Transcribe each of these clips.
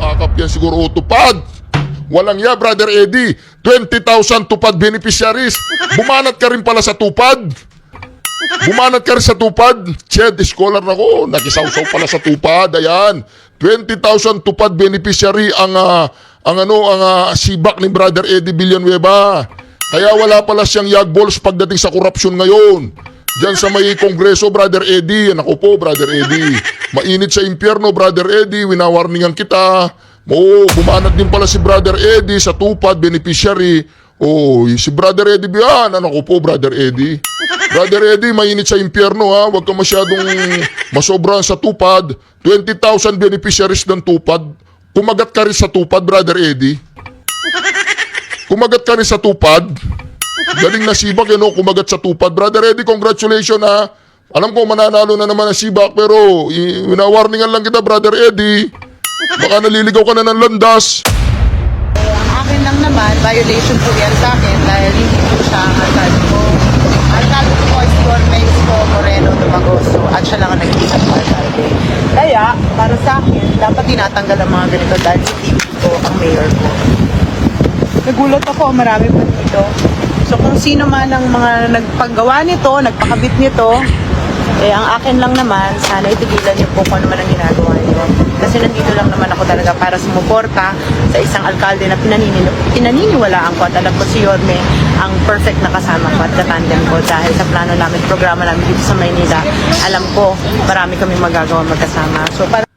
yakap yan siguro. Tupad! Walang ya, Brother Eddie. 20,000 tupad beneficiaries. Bumanat ka rin pala sa tupad. Bumanat ka rin sa tupad. Ched, scholar na ko. Nagisawsaw pala sa tupad. Ayan. 20,000 tupad beneficiary ang sibak ni Brother Eddie Villanueva. Kaya wala pala siyang yagballs pagdating sa korupsyon ngayon. Diyan sa may kongreso, Brother Eddie. Ako po, Brother Eddie. Mainit sa impyerno, Brother Eddie. Winawarningan kita. Bumanat din pala si Brother Eddie sa tupad, beneficiary. Si Brother Eddie yan. Ko po, Brother Eddie. Brother Eddie, mainit sa impyerno ha. Huwag ka masyadong masobran sa tupad. 20,000 beneficiaries ng tupad. Kumagat ka rin sa tupad, Brother Eddie. Kumagat ka rin sa tupad. Galing na sibak yun, kumagat sa tupad. Brother Eddie, congratulations ha. Alam ko mananalo na naman ang sibak, pero winawarningan lang kita, Brother Eddie. Baka naliligaw ka na ng landas. Ang akin lang naman, violation po yan sa akin dahil hindi po siya ang alkalde ko. Alkalde ko is Yorme Moreno Dumagoso at siya lang ang nag-iisang alkalde. Kaya, para sa akin, dapat tinatanggal ang mga ganito dahil hindi ko ang mayor ko. Nagulat ako, marami pa dito. So kung sino man ang mga nagpagawa nito, nagpakabit nito, ang akin lang naman, sana itigilan niyo po kung ano man ang ginagawa niyo. Kasi nandito lang naman ako talaga para sumuporta sa isang alkalde na pinaniniwalaan ko at alam ko si Yorme ang perfect na kasama ko at katandem ko dahil sa plano namin, programa namin dito sa Maynila. Alam ko, marami kami magagawa magkasama. So para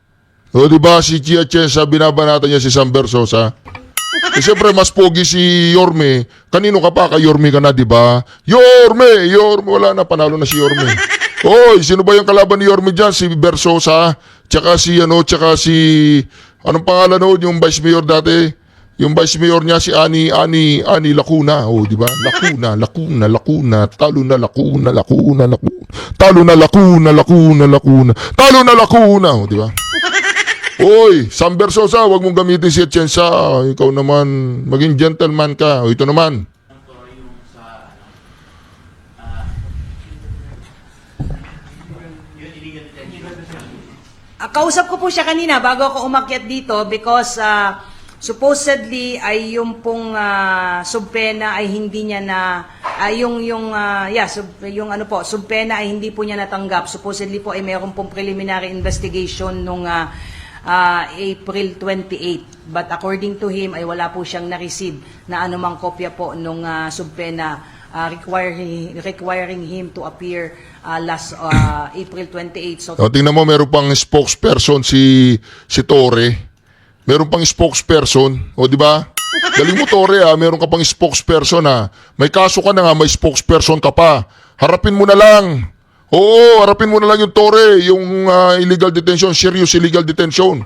Diba si Chia Chensa, binabanatan niya si Sam Versosa? Siyempre, mas pogi si Yorme. Kanino ka pa? Kay Yorme ka na, diba? Yorme! Wala na, panalo na si Yorme. Sino ba yung kalaban ni Yorme dyan? Si Versosa, tsaka si, anong pangalan nun? Yung vice mayor dati? Yung vice mayor niya, si Ani Lacuna. Diba? Lacuna. Talo na Lacuna. Diba? Sam Versosa, wag mong gamitin si Atienza. Ikaw naman, maging gentleman ka. Ito naman. Kausap ko po siya kanina bago ako umakyat dito because supposedly ay yung pong subpena ay hindi niya na subpena ay hindi po niya natanggap. Supposedly po ay mayroon pong preliminary investigation nung April 28. But according to him ay wala po siyang na-receive na anumang kopya po nung subpena requiring him to appear last April 28. So Tingnan mo, meron pang spokesperson si Torre. Meron pang spokesperson. Di ba? Galing mo, Torre, meron ka pang spokesperson, May kaso ka na nga, may spokesperson ka pa. Harapin mo na lang. Harapin mo na lang yung Torre, yung illegal detention, serious illegal detention.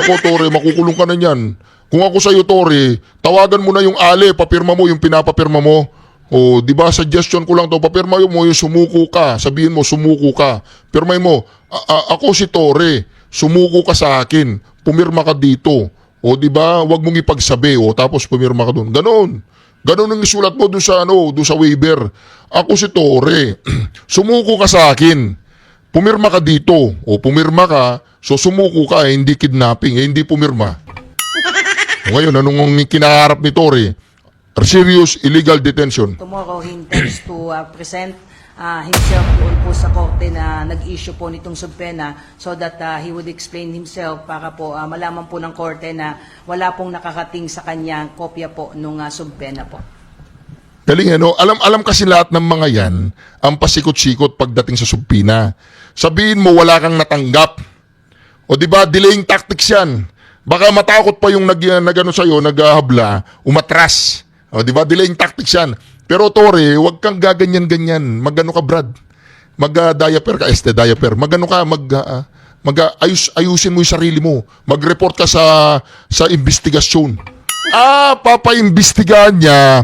Ako, Torre, makukulong ka na yan. Kung ako sa'yo, Torre, tawagan mo na yung Ale, papirma mo yung pinapapirma mo. Di ba, suggestion ko lang to, papirma mo yung sumuko ka. Sabihin mo, sumuko ka. Pirmay mo, ako si Torre, sumuko ka sa akin. Pumirma ka dito. Di ba, wag mong ipagsabi, tapos pumirma ka doon. Ganon ang isulat mo doon sa waiver. Ako si Torre, sumuko ka sa akin. Pumirma ka dito. Pumirma ka, so sumuko ka, hindi kidnapping, hindi pumirma. Ngayon, anong kinaharap ni Torre? Serious illegal detention. tomorrow he intends to present himself doon po sa korte na nag-issue po nitong subpena so that he would explain himself para po malaman po ng korte na wala pong nakakating sa kanya kopya po nung subpena po. Galing, Alam kasi lahat ng mga yan, ang pasikot-sikot pagdating sa subpina. Sabihin mo, wala kang natanggap. Di ba, delaying tactics yan. Baka matakot pa yung naghahabla, umatras. Di ba, delaying tactics yan. Pero Torre, wag kang gaganyan-ganyan. Magano ka, Brad? Mag-diaper ka, diaper. Magano ka, ayusin mo yung sarili mo. Mag-report ka sa investigasyon. Papaimbestigahan niya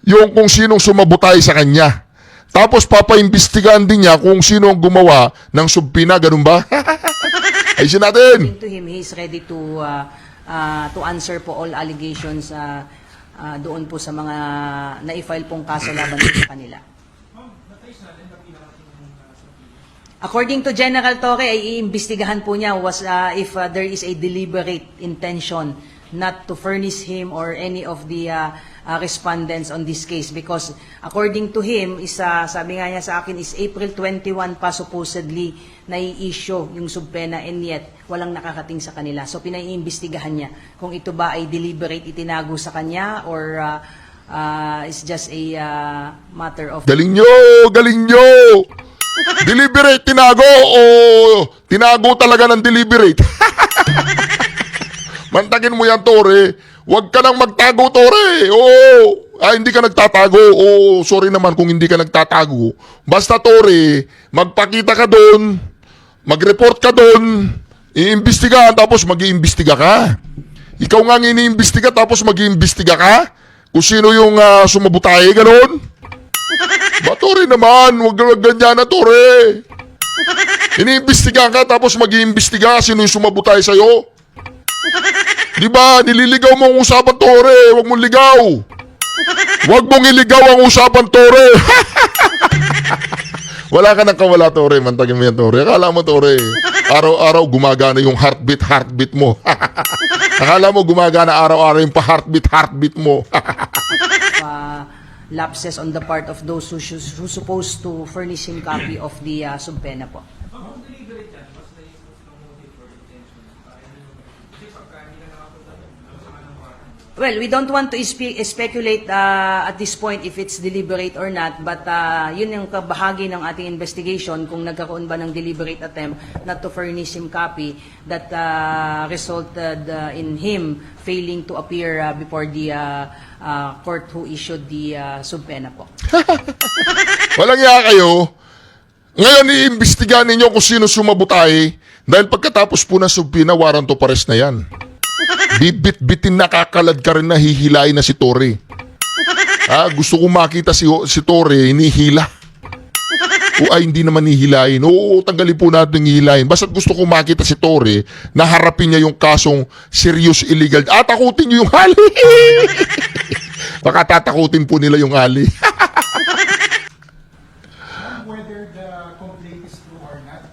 yung kung sinong sumabotay sa kanya. Tapos papaimbestigahan din niya kung sino ang gumawa ng subpina, ganun ba? Ayusin natin. To him, he's ready to answer po all allegations doon po sa mga na-file pong kaso laban sa kanila. According to General Torre, ay iimbestigahan po niya if there is a deliberate intention not to furnish him or any of the respondents on this case, because according to him, sabi nga niya sa akin, is April 21 pa supposedly nai-issue yung subpena, and yet walang nakakating sa kanila. So pinaiimbestigahan niya kung ito ba ay deliberate itinago sa kanya or it's just a matter of... Galing nyo! Galing nyo! Deliberate tinago o tinago talaga ng deliberate? Mantagin mo yan, Tore. Huwag ka nang magtago, Tore. Oo. Hindi ka nagtatago. Oo, sorry naman kung hindi ka nagtatago. Basta, Tore, magpakita ka doon, mag-report ka doon, iimbestigahan, tapos mag-iimbestiga ka. Ikaw nga iniimbestiga, tapos mag-iimbestiga ka? Kung sino yung sumabutahe, gano'n? Ba, Tore naman, huwag ganyan na, Tore. Iniimbestiga ka, tapos mag-iimbestiga sino yung sumabutahe sa'yo. Di ba, nililigaw mo ang usapan, Tore. Huwag mong ligaw. Huwag mong iligaw ang usapan, Tore. Wala ka nang kawala, Tore. Mantagin mo yan, Tore. Akala mo, Tore, araw-araw gumagana yung heartbeat mo. Akala mo gumagana araw-araw yung pa-heartbeat mo. Lapses on the part of those who supposed to furnish him copy of the subpena po. Well, we don't want to speculate at this point if it's deliberate or not, but yun yung kabahagi ng ating investigation kung nagkaroon ba ng deliberate attempt not to furnish him copy that resulted in him failing to appear before the court who issued the subpena po. Walang iya kayo. Ngayon, iimbestigahan ninyo kung sino sumabutay dahil pagkatapos po ng subpina, warrant of arrest na yan. Bibit-bitin, nakakalad ka rin, nahihilain na si Tore. Gusto kong makita si Tore, hinihila. Hindi naman hihilain. Oo, tanggalin po natin yung hihilain. Basta't gusto kong makita si Tore, na harapin niya yung kasong serious illegal. Takutin niyo yung hali. Baka tatakutin po nila yung hali. Whether the complaint is true or not,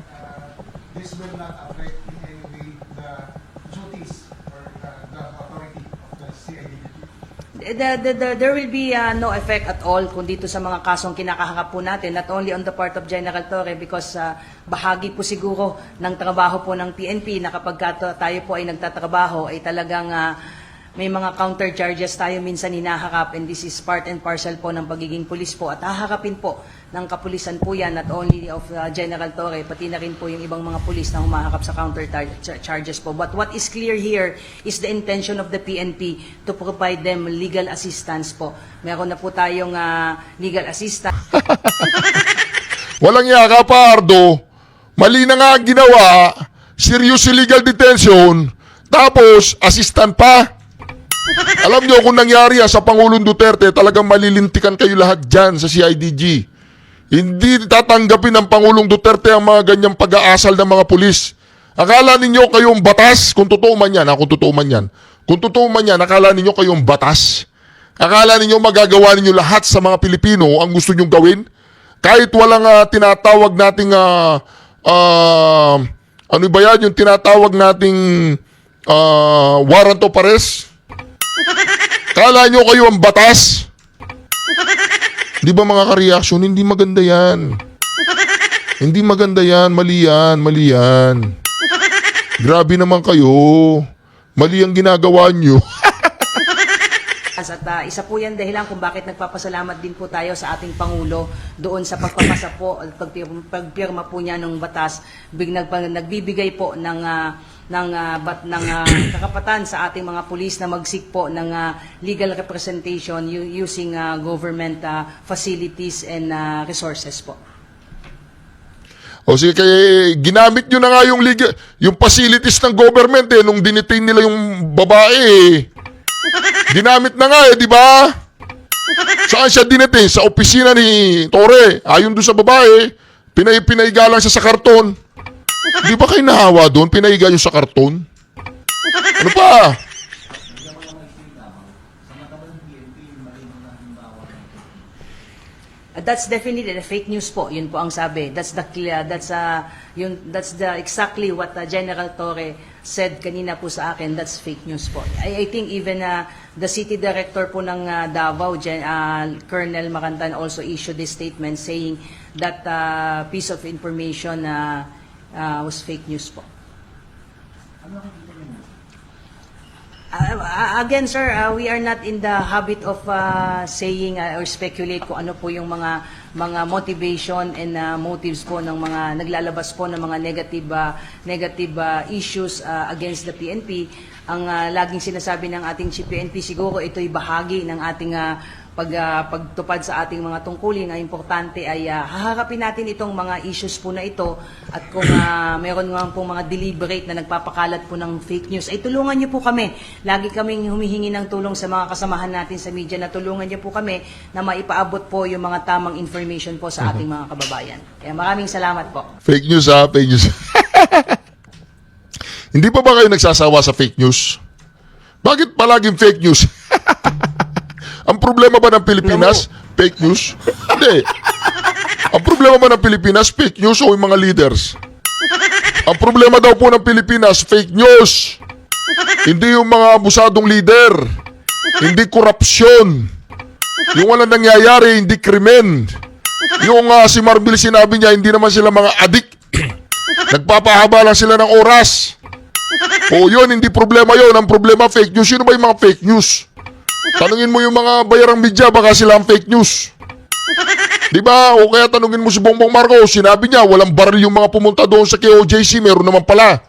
this will not affect in any way the duties or the authority of the CIDG. There will be no effect at all kung dito sa mga kasong kinakaharap po natin, not only on the part of General Torre, because bahagi po siguro ng trabaho po ng PNP na kapag tayo po ay nagtatrabaho ay talagang may mga counter charges tayo minsan hinaharap, and this is part and parcel po ng pagiging pulis po, at haharapin po ng kapulisan po yan, not only of General Torre, pati na rin po yung ibang mga pulis na humaharap sa counter charges po. But what is clear here is the intention of the PNP to provide them legal assistance po. Meron na po tayong legal assistance. Walang yaka pa, Ardo. Mali na nga ang ginawa. Serious illegal detention. Tapos, assistant pa. Alam nyo kung nangyari sa Pangulong Duterte, talagang malilintikan kayo lahat dyan sa CIDG. Hindi tatanggapin ng Pangulong Duterte ang mga ganyang pag-aasal ng mga pulis. Akala ninyo kayong batas, kung totoo man yan, kung totoo man yan. Kung totoo man yan, akala ninyo kayong batas. Akala ninyo magagawa ninyo lahat sa mga Pilipino ang gusto nyong gawin. Kahit walang tinatawag nating, ano ba yan, yung tinatawag nating warrant of arrest. Kala nyo kayo ang batas? Di ba mga ka-reaction? Hindi maganda yan. Hindi maganda yan. Mali yan. Mali yan. Grabe naman kayo. Mali ang ginagawa nyo. At isa po yan dahilan kung bakit nagpapasalamat din po tayo sa ating Pangulo doon sa pagpapasa po at pagpirma po niya ng batas, nagbibigay po ng kakapatan sa ating mga pulis na mag-seek po ng legal representation using government facilities and resources po. O sige, kaya ginamit nyo na nga yung facilities ng government nung dinitain nila yung babae. Ginamit na nga di ba? Saan siya dinitain? Sa opisina ni Torre. Ayon doon sa babae, pinaiga lang siya sa karton. Di ba kayo nahawa doon? Pinaiga yung sa karton? Ano pa? That's definitely the fake news po. Yun po ang sabi. That's the exactly what General Torre said kanina po sa akin. That's fake news po. I think even the city director po ng Davao, Colonel Macantan, also issued this statement saying that piece of information was fake news po. Again, sir, we are not in the habit of saying or speculate kung ano po yung mga motivation and motives po ng mga naglalabas po ng mga negative issues against the PNP. Ang laging sinasabi ng ating Chief PNP, siguro ito'y bahagi ng ating pagtupad sa ating mga tungkulin. Ang importante ay haharapin natin itong mga issues po na ito, at kung meron nga po mga deliberate na nagpapakalat po ng fake news, ay tulungan niyo po kami. Lagi kaming humihingi ng tulong sa mga kasamahan natin sa media na tulungan niyo po kami na maipaabot po yung mga tamang information po sa ating mga kababayan. Kaya maraming salamat po. Fake news ha, fake news. Hindi pa ba kayo nagsasawa sa fake news? Bakit palaging fake news? Ang problema ba ng Pilipinas? Fake news? Hindi. Ang problema ba ng Pilipinas? Fake news o yung mga leaders? Ang problema daw po ng Pilipinas, fake news. Hindi yung mga abusadong leader. Hindi korupsyon. Yung walang nangyayari, hindi krimen. Yung si Marbil sinabi niya, hindi naman sila mga adik. Nagpapahaba lang sila ng oras. O yun, hindi problema yun. Ang problema, fake news. Sino ba yung mga fake news? Tanungin mo yung mga bayarang media, baka sila ang fake news. Diba? O kaya tanungin mo si Bongbong Marcos, sinabi niya, walang baril yung mga pumunta doon sa KOJC, meron naman pala.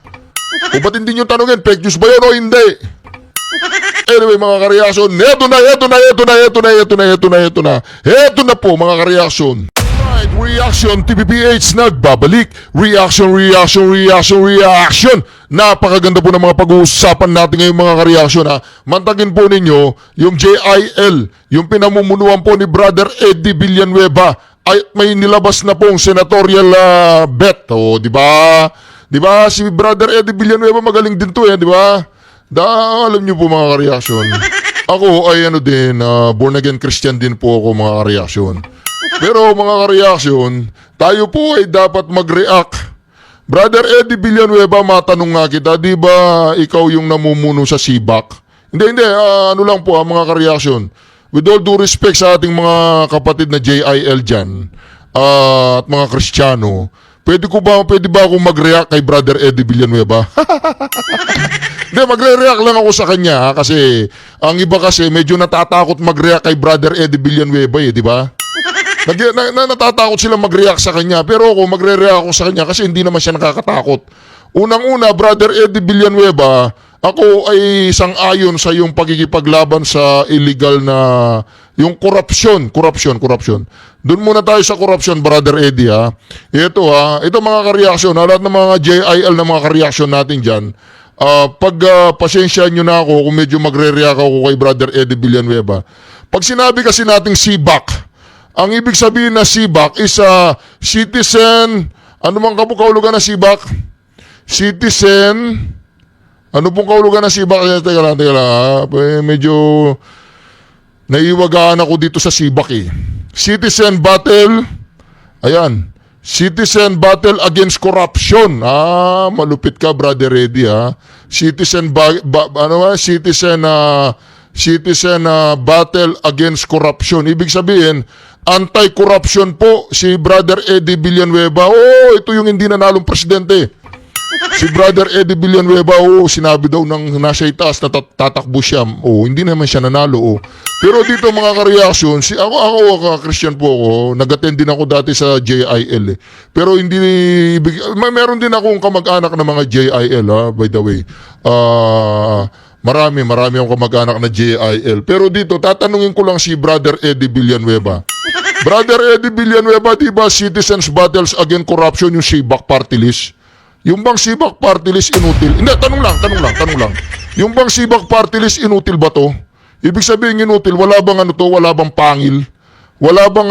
O ba't hindi nyo tanungin, fake news ba yun o hindi? Anyway, mga kareaksyon, eto na po, mga kareaksyon. Right, Reaction TVPH nagbabalik. Reaction. Napakaganda po ng mga pag-uusapan natin ngayon, mga kareaksyon ha. Mantagin po ninyo yung JIL, yung pinamumunuan po ni Brother Eddie Villanueva, ay may nilabas na pong senatorial bet. O, di ba? Di ba? Si Brother Eddie Villanueva magaling din to di ba? Alam niyo po, mga kareaksyon. Ako ay born again Christian din po ako, mga kareaksyon. Pero mga kareaksyon, tayo po ay dapat mag-react. Brother Eddie Villanueva, matanong nga kita, di ba ikaw yung namumuno sa SIBAC? Hindi, ano lang po mga kareaksyon. With all due respect sa ating mga kapatid na JIL dyan, at mga Kristiyano, pwede ba akong mag-react kay Brother Eddie Villanueva? Hindi, magre-react lang ako sa kanya kasi ang iba kasi medyo natatakot mag-react kay Brother Eddie Villanueva di ba? Natatakot sila mag-react sa kanya, pero ako magre-react ako sa kanya kasi hindi naman siya nakakatakot. Unang-una, Brother Eddie Villanueva, ako ay sang-ayon sa yung pagkikipaglaban sa illegal na yung korupsyon. Doon muna tayo sa korupsyon, Brother Eddie ha. Ito mga kareaksyon, lahat ng mga JIL na mga kareaksyon natin dyan, pasensya nyo na ako kung medyo magre-react ako kay Brother Eddie Villanueva. Pag sinabi kasi nating SIBAC, ang ibig sabihin na SIBAC is citizen, ano bang kahulugan na SIBAC? Citizen, ano pong kahulugan na SIBAC? Teka lang. Medyo naiwagaan ako dito sa SIBAC Citizen Battle, Citizen Battle Against Corruption. Malupit ka, Brother Eddie Citizen Battle Against Corruption. Ibig sabihin, anti-corruption po si Brother Eddie Villanueva. Ito yung hindi nanalong presidente. Si Brother Eddie Villanueva, sinabi daw ng nasa itaas na tatakbo siya. Hindi naman siya nanalo. Pero dito mga kareaksyon, ako Christian po ako, nag-attend din ako dati sa JIL Pero hindi, meron din akong kamag-anak na mga JIL by the way. Marami akong kamag-anak na JIL. Pero dito, tatanungin ko lang si Brother Eddie Villanueva. Brother Eddie Villanueva, diba Citizens Battles Against Corruption yung SIBAC party list? Yung bang SIBAC party list inutil? Hindi, tanong lang. Yung bang SIBAC party list inutil ba to? Ibig sabihin inutil, wala bang wala bang pangil? Wala bang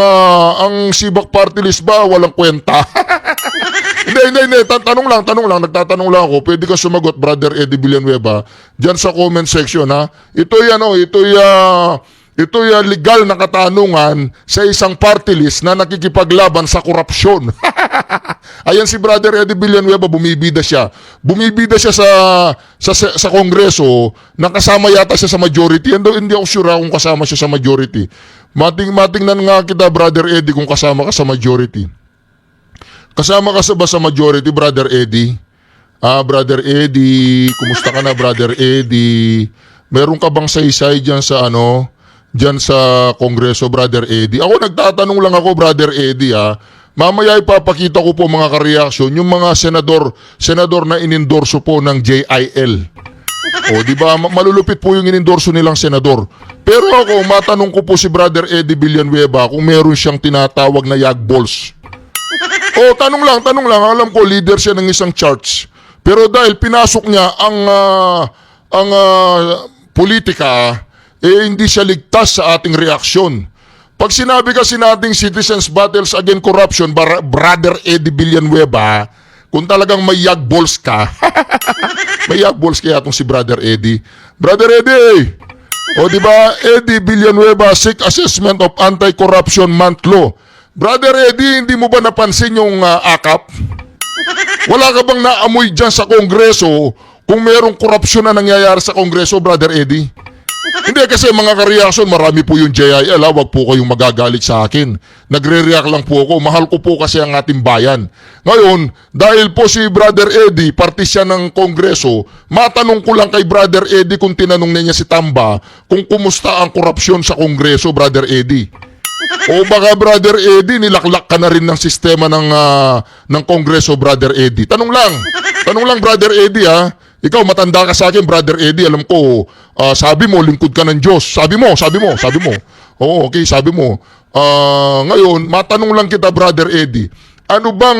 ang SIBAC party list ba walang kwenta? Hindi. Tanong lang. Nagtatanong lang ako. Pwede ka sumagot, Brother Eddie Villanueva, dyan sa comment section, ha? Ito'y Ito yung legal na katanungan sa isang party list na nakikipaglaban sa korupsyon. Ayan si Brother Eddie Villanueva, bumibida siya. Bumibida siya sa Kongreso, nakasama yata siya sa majority. Hindi ako sure kung kasama siya sa majority. Matingnan nga kita, Brother Eddie, kung kasama ka sa majority. Kasama ka ba sa majority, Brother Eddie? Brother Eddie, kumusta ka na, Brother Eddie? Meron ka bang saysay dyan sa dyan sa Kongreso, Brother Eddie? Ako nagtatanong lang ako, Brother Eddie, Mamaya ipapakita ko po mga kareaksyon, yung mga senador na inendorso po ng JIL. O, di ba? Malulupit po yung inendorso nilang senador. Pero ako, matanong ko po si Brother Eddie Villanueva kung meron siyang tinatawag na yag balls. O, tanong lang. Alam ko, leader siya ng isang church. Pero dahil pinasok niya ang politika, hindi siya ligtas sa ating reaksyon. Pag sinabi kasi nating Citizens Battles Against Corruption, Brother Eddie Villanueva, kung talagang may yag balls ka, may yag balls kaya itong si Brother Eddie. Brother Eddie! O diba, Eddie Villanueva, Sick Assessment of Anti-Corruption Month Law. Brother Eddie, hindi mo ba napansin yung AKAP? Wala ka bang naamoy dyan sa Kongreso kung merong korupsyon na nangyayari sa Kongreso, Brother Eddie? Hindi, kasi mga kareaksyon, marami po yung JIL, wag po kayong magagalit sa akin. Nagre-react lang po ako, mahal ko po kasi ang ating bayan. Ngayon, dahil po si Brother Eddie, party siya ng Kongreso, matanong ko lang kay Brother Eddie kung tinanong niya si Tamba kung kumusta ang korupsyon sa Kongreso, Brother Eddie. O baka, Brother Eddie, nilaklak ka na rin ng sistema ng Kongreso, Brother Eddie. Tanong lang, Brother Eddie, Ikaw, matanda ka sa akin, Brother Eddie. Alam ko, sabi mo, lingkod ka ng Diyos. Sabi mo. Oo, okay, sabi mo. Ngayon, matanong lang kita, Brother Eddie. Ano bang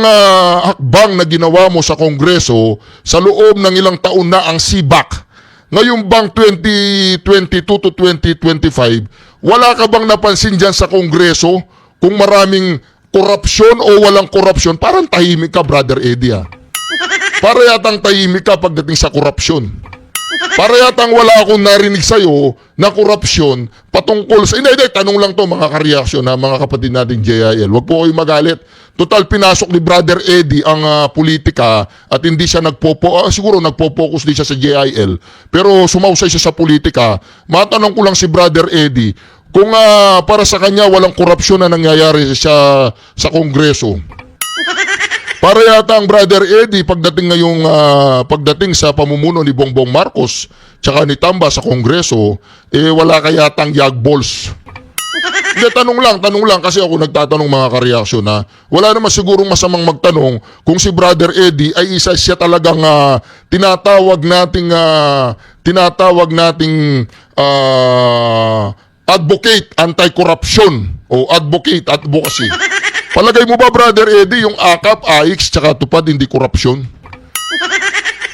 hakbang na ginawa mo sa Kongreso sa loob ng ilang taon na ang CBAC? Ngayon bang 2022 to 2025, wala ka bang napansin dyan sa Kongreso kung maraming korupsyon o walang korupsyon? Parang tahimik ka, Brother Eddie, Para yatang tahimik ka pagdating sa korupsyon. Para yatang wala akong narinig sa'yo na korupsyon patungkol sa... Hindi, tanong lang to mga kareaksyon mga kapatid nating JIL. Huwag po kayong magalit. Total, pinasok ni Brother Eddie ang politika at hindi siya siguro nagpo-focus din siya sa JIL. Pero sumausay siya sa politika. Matanong ko lang si Brother Eddie kung para sa kanya walang korupsyon na nangyayari sa Kongreso. Para yata ang Brother Eddie pagdating sa pamumuno ni Bongbong Marcos tsaka ni Tamba sa Kongreso, wala kayatang yag balls. Hindi, tanong lang kasi ako nagtatanong mga kareaksyon wala naman sigurong masamang magtanong kung si Brother Eddie ay isa siya talagang tinatawag nating advocate anti-corruption o advocacy. Palagay mo ba, Brother Eddie, yung AKAP, AIX, tsaka tupad, hindi korupsyon?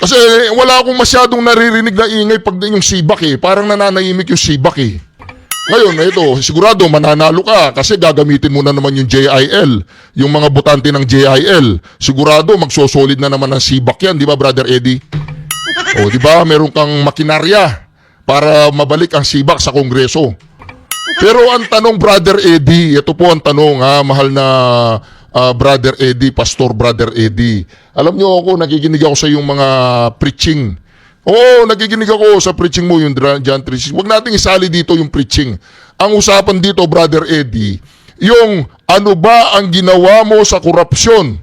Kasi wala akong masyadong naririnig na ingay pag yung CBAC Parang nananahimik yung CBAC Ngayon, ito, sigurado mananalo ka kasi gagamitin mo na naman yung JIL, yung mga botante ng JIL. Sigurado magsosolid na naman ng CBAC yan, di ba, Brother Eddie? O, di ba, meron kang makinarya para mabalik ang CBAC sa Kongreso. Pero ang tanong, Brother Eddie, ito po ang tanong, mahal na Brother Eddie, Pastor Brother Eddie. Alam nyo ako, nakikinig ako sa iyong mga preaching. Oo, nakikinig ako sa preaching mo, yung John 3:16. Huwag nating isali dito yung preaching. Ang usapan dito, Brother Eddie, yung ano ba ang ginawa mo sa korupsyon?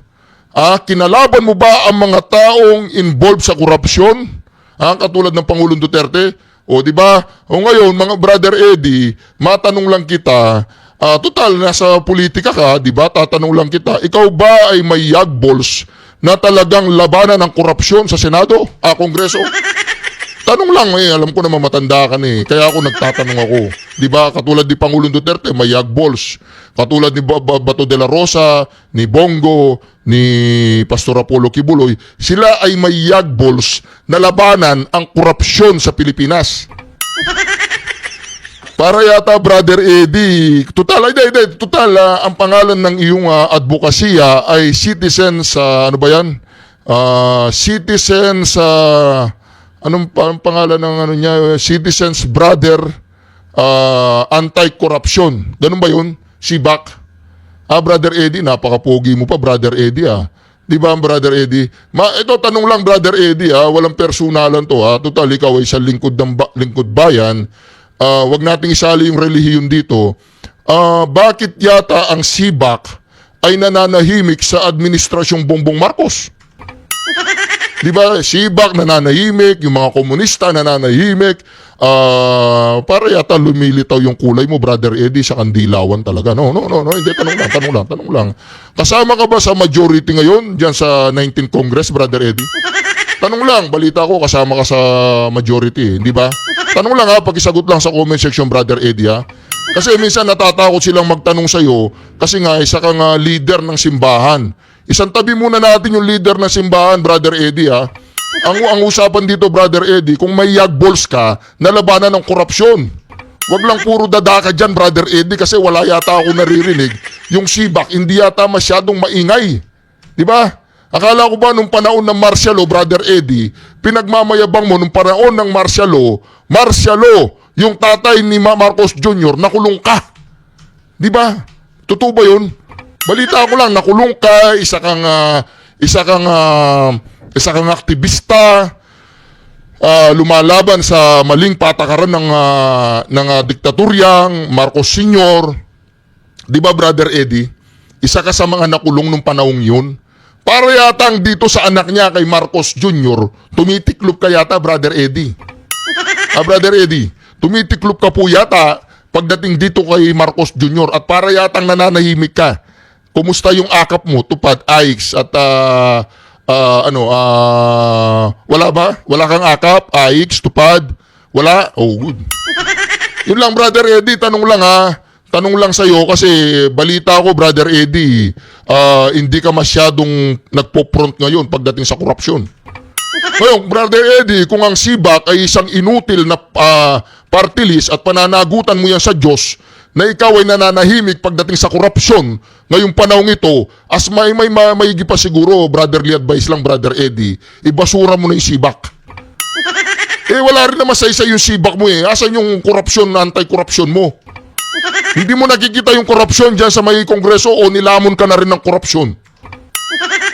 Kinalaban mo ba ang mga taong involved sa korupsyon? Katulad ng Pangulong Duterte? O, di ba? O ngayon, mga Brother Eddie, matanong lang kita, total, nasa politika ka, di ba? Tatanong lang kita, ikaw ba ay may yag balls na talagang labanan ng korupsyon sa Senado, Kongreso? Tanong lang, alam ko naman matanda ka kaya ako nagtatanong ako. Di ba? Katulad ni Pangulong Duterte, may yag balls. Katulad ni Bato de la Rosa, ni Bongo, ni Pastor Apollo Kibuloy, sila ay may yag balls na labanan ang korupsyon sa Pilipinas. Para yata, Brother Eddie, total, ang pangalan ng iyong advokasya ay Citizens, ano ba yan? Citizens, anong pangalan ng niya? Citizens Brother anti-corruption. Ganun ba yun? SIBAC? Brother Eddie, napaka-pogi mo pa, Brother Eddie, Di ba, Brother Eddie? Ito, tanong lang, Brother Eddie, walang personalan to, Total, ikaw ay isang lingkod bayan. Wag nating isali yung relihiyon dito. Bakit yata ang SIBAC ay nananahimik sa administrasyong Bongbong Marcos? Di ba? SIBAC nananahimik, yung mga komunista nananahimik. Para yata lumilitaw yung kulay mo, Brother Eddie, sa kandilawan talaga. No. Hindi, tanong lang. Kasama ka ba sa majority ngayon dyan sa 19th Congress, Brother Eddie? Tanong lang, balita ko, kasama ka sa majority, di ba? Tanong lang pakisagot lang sa comment section, Brother Eddie, Kasi minsan natatakot silang magtanong sa'yo kasi nga isa kang leader ng simbahan. Isang tabi muna natin yung leader ng simbahan, Brother Eddie, Ang usapan dito, Brother Eddie, kung may yagballs ka, nalabanan ng korupsyon. Wag lang puro dadaka dyan, Brother Eddie, kasi wala yata ako naririnig. Yung SIBAC, hindi yata masyadong maingay. Di ba? Akala ko ba nung panahon ng martial law, Brother Eddie, pinagmamayabang mo nung panahon ng martial law, yung tatay ni Marcos Jr., nakulong ka. Di ba? Totoo ba yun? Balita ko lang, nakulong ka, isa kang aktivista, lumalaban sa maling patakaran ng diktaturyang Marcos Sr. Di ba, Brother Eddie? Isa ka sa mga nakulong nung panahong yun. Para yatang dito sa anak niya kay Marcos Jr., tumitiklop ka yata, Brother Eddie. Brother Eddie, tumitiklop ka po yata pagdating dito kay Marcos Jr. at para yatang nananahimik ka. Kumusta yung akap mo, Tupad, Aix, at wala ba? Wala kang akap, Aix, Tupad? Wala? Oh, good. Yun lang, Brother Eddie, tanong lang Tanong lang sa'yo kasi balita ko, Brother Eddie, hindi ka masyadong nagpo-front ngayon pagdating sa korupsyon. Ngayon, Brother Eddie, kung ang SIBAC ay isang inutil na party list at pananagutan mo yan sa Diyos, na ikaw ay nananahimik pagdating sa korupsyon, ngayong panahon ito, as may pa siguro, brotherly advice lang, Brother Eddie, ibasura mo na yung SIBAC. Wala rin naman sa isa yung SIBAC mo Asan yung korupsyon, anti-korupsyon mo? Hindi mo nakikita yung korupsyon dyan sa may kongreso o nilamon ka na rin ng korupsyon?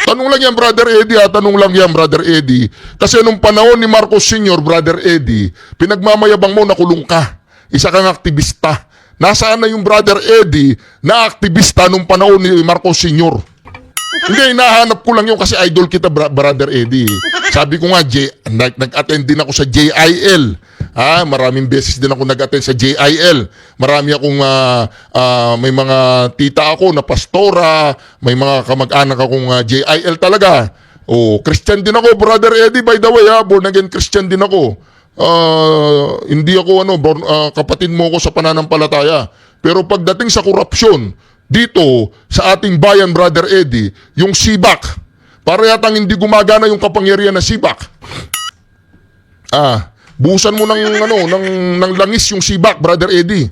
Tanong lang yan, Brother Eddie, tanong lang yan, Brother Eddie. Kasi nung panahon ni Marcos Sr., Brother Eddie, pinagmamayabang mo, nakulong ka. Isa kang aktivista. Nasaan na yung Brother Eddie na aktivista nung panahon ni Marcos Sr.? Hindi, hinahanap ko lang yun kasi idol kita, Brother Eddie. Sabi ko nga, nag-attend din ako sa JIL. Maraming beses din ako nag-attend sa JIL. Marami akong, may mga tita ako na pastora, may mga kamag-anak akong JIL talaga. Christian din ako, Brother Eddie, by the way, born again Christian din ako. Hindi ako kapatid mo ako sa pananampalataya. Pero pagdating sa korupsyon, dito sa ating bayan, Brother Eddie, yung SIBAC, para yatang hindi gumagana yung kapangyarihan ng SIBAC. Buhusan mo ng langis yung SIBAC, Brother Eddie.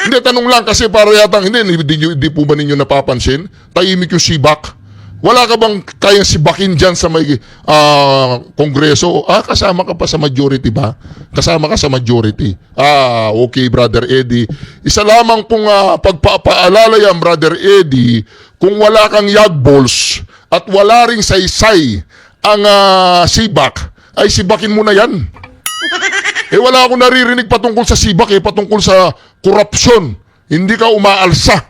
Hindi, tanong lang kasi para yatang hindi po ba ninyo napapansin? Tahimik yung SIBAC. Wala ka bang kayang sibakin dyan sa may kongreso? Kasama ka pa sa majority ba? Kasama ka sa majority. Okay, Brother Eddie. Isa lamang pong pagpapaalala yan, Brother Eddie, kung wala kang yagballs at wala ring saysay ang SIBAC, ay sibakin mo na yan. Wala akong naririnig patungkol sa SIBAC, patungkol sa korupsyon. Hindi ka umaalsa.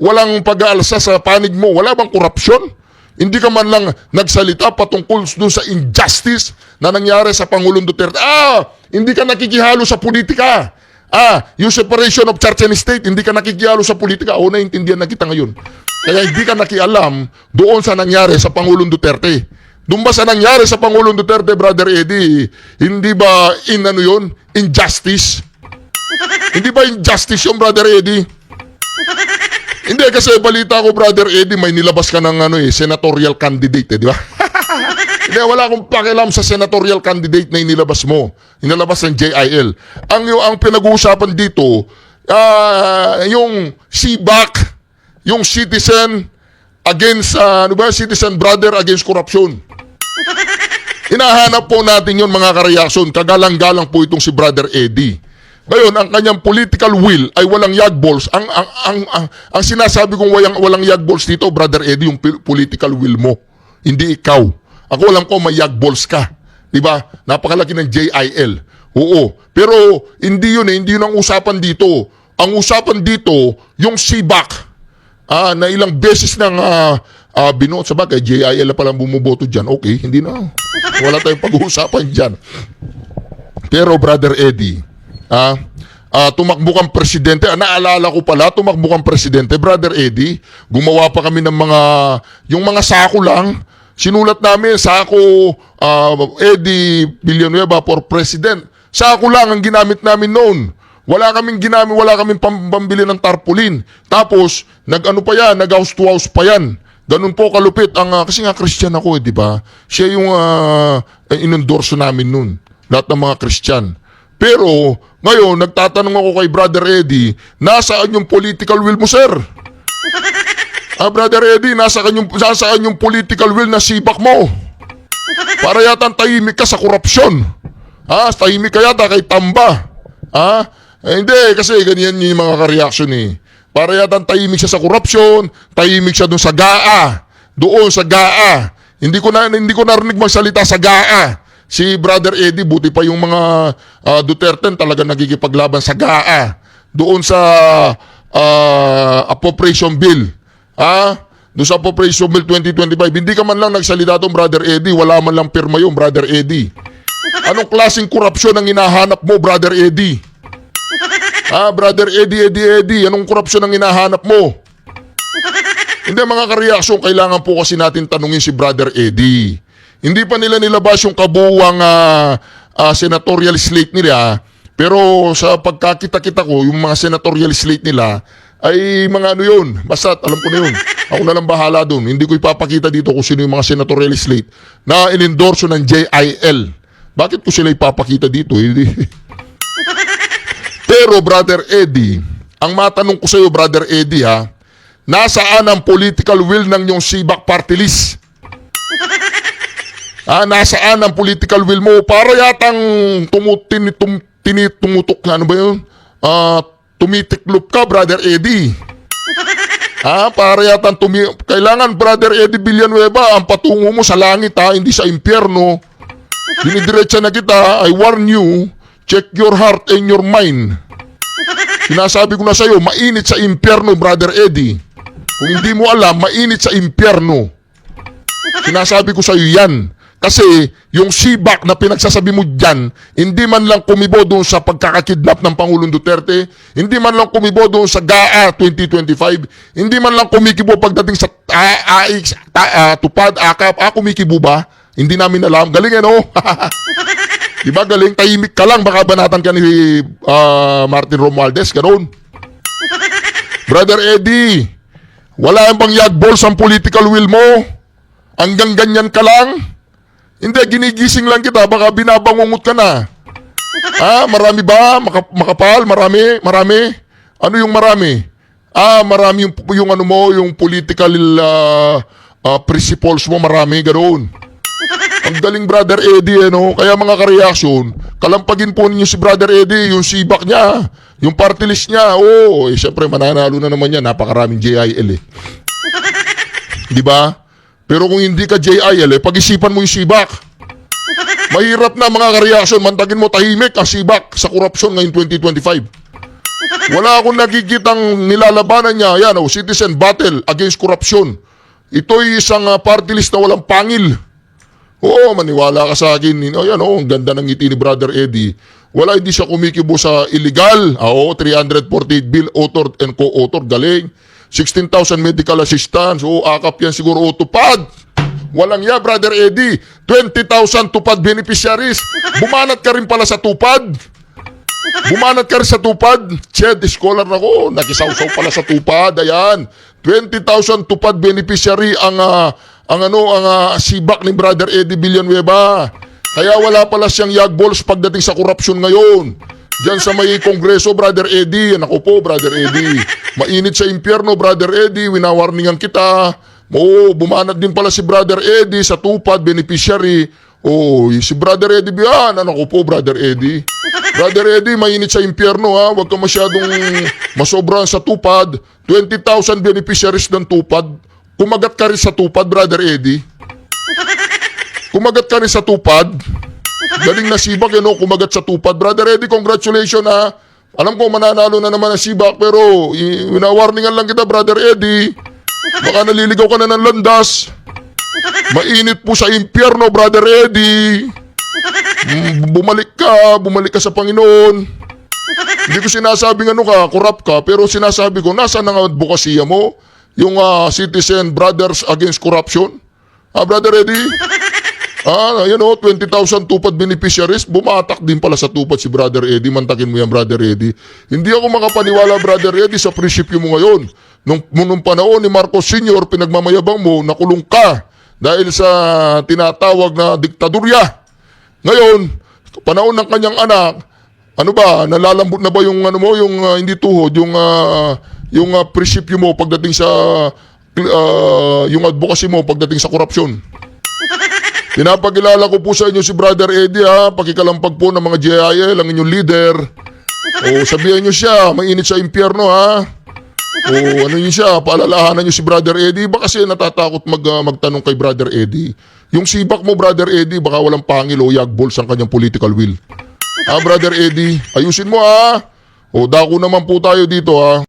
Walang pag-aalsa sa panig mo. Wala bang korupsyon? Hindi ka man lang nagsalita patungkol dun sa injustice na nangyari sa Pangulong Duterte. Hindi ka nakikihalo sa politika. Yung separation of church and state, hindi ka nakikihalo sa politika. Naintindihan na kita ngayon. Kaya hindi ka nakialam doon sa nangyari sa Pangulong Duterte. Doon ba sa nangyari sa Pangulong Duterte, Brother Eddie, hindi ba injustice? Hindi ba injustice yung Brother Eddie? Hindi, kasi balita ko, Brother Eddie, may nilabas ka ng senatorial candidate, di ba? Hindi, wala akong pakialam sa senatorial candidate na inilabas mo. Inilabas ng JIL. Ang pinag-uusapan dito, yung SIBAC, yung citizen against, citizen brother against corruption. Hinahanap po natin yun, mga kareaksyon. Kagalang-galang po itong si Brother Eddie. Ngayon, ang kanyang political will ay walang yagballs. Ang sinasabi kong walang yagballs dito, Brother Eddie, yung political will mo. Hindi ikaw. Ako alam ko may yagballs ka. Diba? Napakalaki ng JIL. Oo. Pero hindi yun eh. Hindi yun ang usapan dito. Ang usapan dito, yung CBAC. Na ilang beses nang binuot. Sabagay, JIL na palang bumuboto dyan. Okay, hindi na. Wala tayong pag-uusapan dyan. Pero Brother Eddie, tumakbo kang presidente. Naalala ko pala, tumakbo kang presidente. Brother Eddie, gumawa pa kami ng yung mga sako lang. Sinulat namin, sako Eddie Villanueva for president. Sako lang ang ginamit namin noon. Wala kaming pambili ng tarpaulin. Tapos, nag-house to house pa yan. Ganun po kalupit. Kasi nga Christian ako, di ba? Siya yung inendorso namin noon. Lahat ng mga Christian. Pero, ngayon, nagtatanong ako kay Brother Eddie, nasaan yung political will mo, sir? Brother Eddie, nasaan yung political will na sibak mo? Para yata tahimik ka sa korupsyon. Tahimik ka yata kay Tamba. Hindi, kasi ganyan yung mga ka-reaction eh. Para yata tahimik siya sa korupsyon, tahimik siya doon sa GAA. Doon sa GAA. Hindi ko narinig magsalita sa GAA. Si Brother Eddie, buti pa yung mga Duterte talaga nagkikipaglaban sa GAA. Doon sa appropriation bill. Doon sa appropriation bill 2025. Hindi ka man lang nagsalita doon, Brother Eddie. Wala man lang pirma yung Brother Eddie. Anong klaseng korupsyon ang hinahanap mo, Brother Eddie? Brother Eddie, anong korupsyon ang hinahanap mo? Hindi, mga kareaksyon, kailangan po kasi natin tanungin si Brother Eddie. Hindi pa nila nilabas yung kabuuang senatorial slate nila. Pero sa pagkakita-kita ko, yung mga senatorial slate nila, ay mga ano yun. Basta, alam ko na yun. Ako na lang bahala doon. Hindi ko ipapakita dito kung sino yung mga senatorial slate na inendorso ng JIL. Bakit ko sila ipapakita dito? Hindi. Pero, Brother Eddie, ang matanong ko sa iyo, Brother Eddie, nasaan ang political will ng yung CBAC party list? Nasaan ang political will mo? Para yatang tumutok na, ano ba yun? Tumitiklop ka, Brother Eddie. Para yatang kailangan, Brother Eddie Villanueva, ang patungo mo sa langit, hindi sa impyerno. Dinidiretsa na kita, I warn you, check your heart and your mind. Sinasabi ko na sa'yo, mainit sa impyerno, Brother Eddie. Kung hindi mo alam, mainit sa impyerno. Sinasabi ko sa'yo yan. Kasi yung CBAC na pinagsasabi mo dyan, hindi man lang kumibo doon sa pagkakakidnap ng Pangulong Duterte, hindi man lang kumibo doon sa GAA 2025, hindi man lang kumikibo pagdating sa tupad, akap, kumikibo ba? Hindi namin alam. Galing no? Diba galing? Tahimik ka lang, baka banatan ka ni Martin Romualdez, ganoon. Brother Eddie, wala bang yagballs ang political will mo? Hanggang ganyan ka lang? Hindi, ginigising lang kita, baka binabangungot ka na. Marami ba? Makapal? Marami? Ano yung marami? Marami yung ano mo, yung political principles mo, marami, ganoon. Ang galing, Brother Eddie, Kaya mga ka-reaction, kalampagin po ninyo si Brother Eddie, yung CBAC niya, yung party list niya. Siyempre, mananalo na naman yan, napakaraming JIL Diba? Pero kung hindi ka JIL, pag-isipan mo yung CBAC. Mahirap na mga ka-reaction, mantagin mo tahimik ang CBAC sa korupsyon ngayong 2025. Wala akong nakikitang nilalabanan niya. Yan, citizen battle against corruption. Ito'y isang party list na walang pangil. Maniwala ka sa akin. Ang ganda ng ngiti ni Brother Eddie. Hindi siya kumikibo sa illegal. 348 bill, author and co-author. Galing. 16,000 medical assistance. Akap yan siguro tupad. Walang Brother Eddie. 20,000 tupad beneficiaries. Bumanat ka rin pala sa tupad. Ched, scholar ako. Nakisawsaw pala sa tupad. Ayan. 20,000 tupad beneficiary ang CBAC ni Brother Eddie Villanueva. Kaya wala pala siyang yagballs pagdating sa korupsyon ngayon. Diyan sa may kongreso, Brother Eddie. Ako po, Brother Eddie. Mainit sa impyerno, Brother Eddie. Winawarningan kita. Bumanat din pala si Brother Eddie sa tupad, beneficiary. Oo, si Brother Eddie Bian. Ano ko po, Brother Eddie? Brother Eddie, mainit sa impyerno ha. Huwag ka masyadong masobran sa tupad. 20,000 beneficiaries ng tupad. Kumagat ka rin sa tupad, Brother Eddie. Kumagat ka rin sa tupad. Galing na Sibak, yun o, kumagat sa tupad. Brother Eddie, congratulations ha. Alam ko, mananalo na naman ang Sibak, pero winawarningan lang kita, Brother Eddie. Baka naliligaw ka na ng landas. Mainit po sa impyerno, Brother Eddie. Bumalik ka sa Panginoon. Hindi ko sinasabing ano ka, corrupt ka, pero sinasabi ko, nasaan ang advokasya mo? Yung Citizen Brothers Against Corruption? Brother Eddie? Yan o, 20,000 tupad beneficiaries, bumatak din pala sa tupad si Brother Eddie. Mantakin mo yan, Brother Eddie. Hindi ako makapaniwala, Brother Eddie, sa prinsipyo mo ngayon. Nung panahon ni Marcos Sr., pinagmamayabang mo, nakulong ka dahil sa tinatawag na diktadurya. Ngayon, panahon ng kanyang anak, ano ba, nalalambot na ba yung ano mo, yung hindi tuhod, yung prinsipyo mo pagdating sa yung advocacy mo pagdating sa korupsyon. Pinapakilala ko po sa inyo si Brother Eddie ha, pakikalampag po ng mga GIL, ang inyong leader. O sabihan nyo siya, mainit sa impyerno ha. O ano yun siya, paalalahanan nyo si Brother Eddie. Baka kasi natatakot magtanong kay Brother Eddie. Yung Sibak mo, Brother Eddie, baka walang pangil o yagbols ang kanyang political will. Brother Eddie, ayusin mo ha. O dako naman po tayo dito ha.